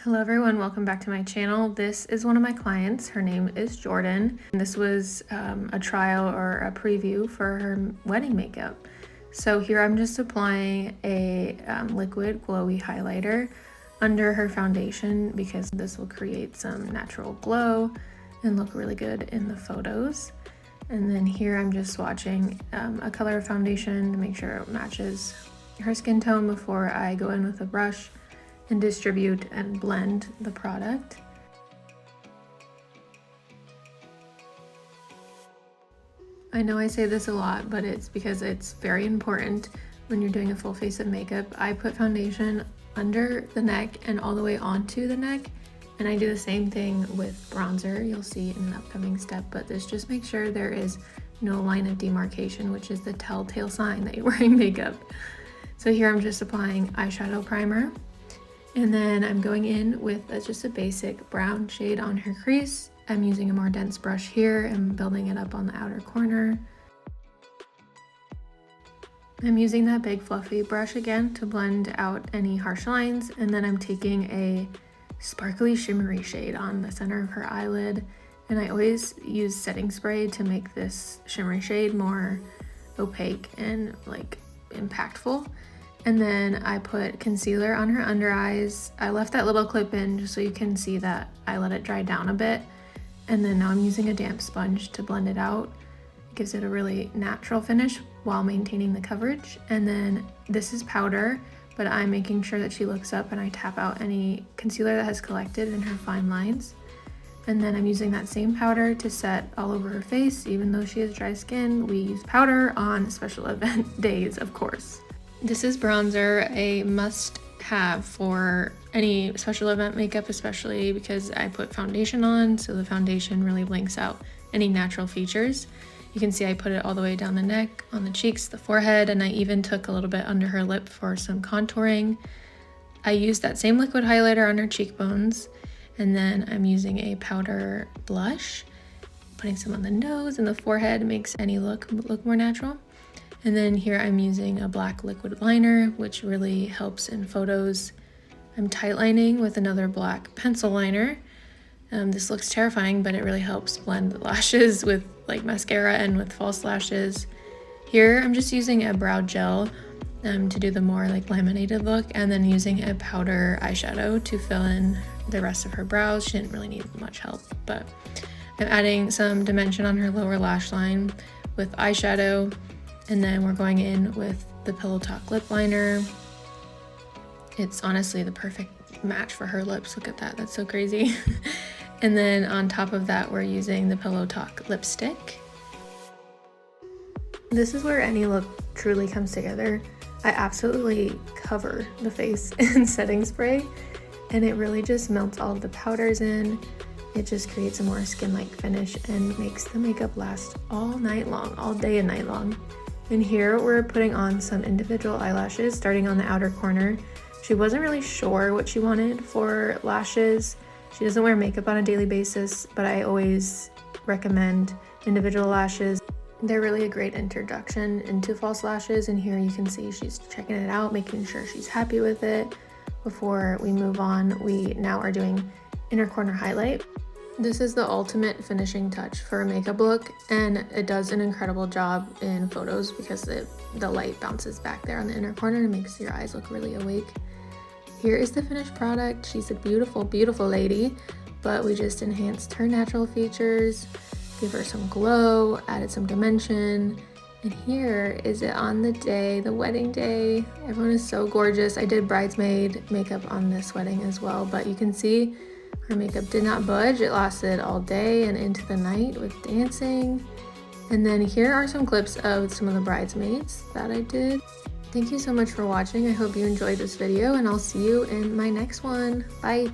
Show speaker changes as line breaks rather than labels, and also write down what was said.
Hello everyone, welcome back to my channel. This is one of my clients. Her name is Jordan. And this was a trial or a preview for her wedding makeup. So here I'm just applying a liquid glowy highlighter under her foundation because this will create some natural glow and look really good in the photos. And then here I'm just swatching a color of foundation to make sure it matches her skin tone before I go in with a brush and distribute and blend the product. I know I say this a lot, but it's because it's very important when you're doing a full face of makeup. I put foundation under the neck and all the way onto the neck, and I do the same thing with bronzer. You'll see in an upcoming step, but this just makes sure there is no line of demarcation, which is the telltale sign that you're wearing makeup. So here I'm just applying eyeshadow primer. And then I'm going in with just a basic brown shade on her crease. I'm using a more dense brush here and building it up on the outer corner. I'm using that big fluffy brush again to blend out any harsh lines. And then I'm taking a sparkly shimmery shade on the center of her eyelid. And I always use setting spray to make this shimmery shade more opaque and like impactful. And then I put concealer on her under eyes. I left that little clip in just so you can see that I let it dry down a bit. And then now I'm using a damp sponge to blend it out. It gives it a really natural finish while maintaining the coverage. And then this is powder, but I'm making sure that she looks up and I tap out any concealer that has collected in her fine lines. And then I'm using that same powder to set all over her face. Even though she has dry skin, we use powder on special event days, of course. This is bronzer, a must-have for any special event makeup, especially because I put foundation on, so the foundation really blinks out any natural features. You can see I put it all the way down the neck, on the cheeks, the forehead, and I even took a little bit under her lip for some contouring. I used that same liquid highlighter on her cheekbones, and then I'm using a powder blush, putting some on the nose and the forehead makes any look more natural. And then here I'm using a black liquid liner, which really helps in photos. I'm tightlining with another black pencil liner. This looks terrifying, but it really helps blend the lashes with like mascara and with false lashes. Here I'm just using a brow gel to do the more like laminated look, and then using a powder eyeshadow to fill in the rest of her brows. She didn't really need much help, but I'm adding some dimension on her lower lash line with eyeshadow. And then we're going in with the Pillow Talk lip liner. It's honestly the perfect match for her lips. Look at that, that's so crazy. And then on top of that, we're using the Pillow Talk lipstick. This is where any look truly comes together. I absolutely cover the face in setting spray, and it really just melts all of the powders in. It just creates a more skin-like finish and makes the makeup last all night long, all day and night long. And here we're putting on some individual eyelashes, starting on the outer corner. She wasn't really sure what she wanted for lashes. She doesn't wear makeup on a daily basis, but I always recommend individual lashes. They're really a great introduction into false lashes, and here you can see she's checking it out, making sure she's happy with it. Before we move on, we now are doing inner corner highlight. This is the ultimate finishing touch for a makeup look, and it does an incredible job in photos because the light bounces back there on the inner corner and makes your eyes look really awake. Here is the finished product. She's a beautiful, beautiful lady, but we just enhanced her natural features, give her some glow, added some dimension. And here is it on the day, the wedding day. Everyone is so gorgeous. I did bridesmaid makeup on this wedding as well, but you can see her makeup did not budge. It lasted all day and into the night with dancing. And then here are some clips of some of the bridesmaids that I did. Thank you so much for watching. I hope you enjoyed this video, and I'll see you in my next one. Bye.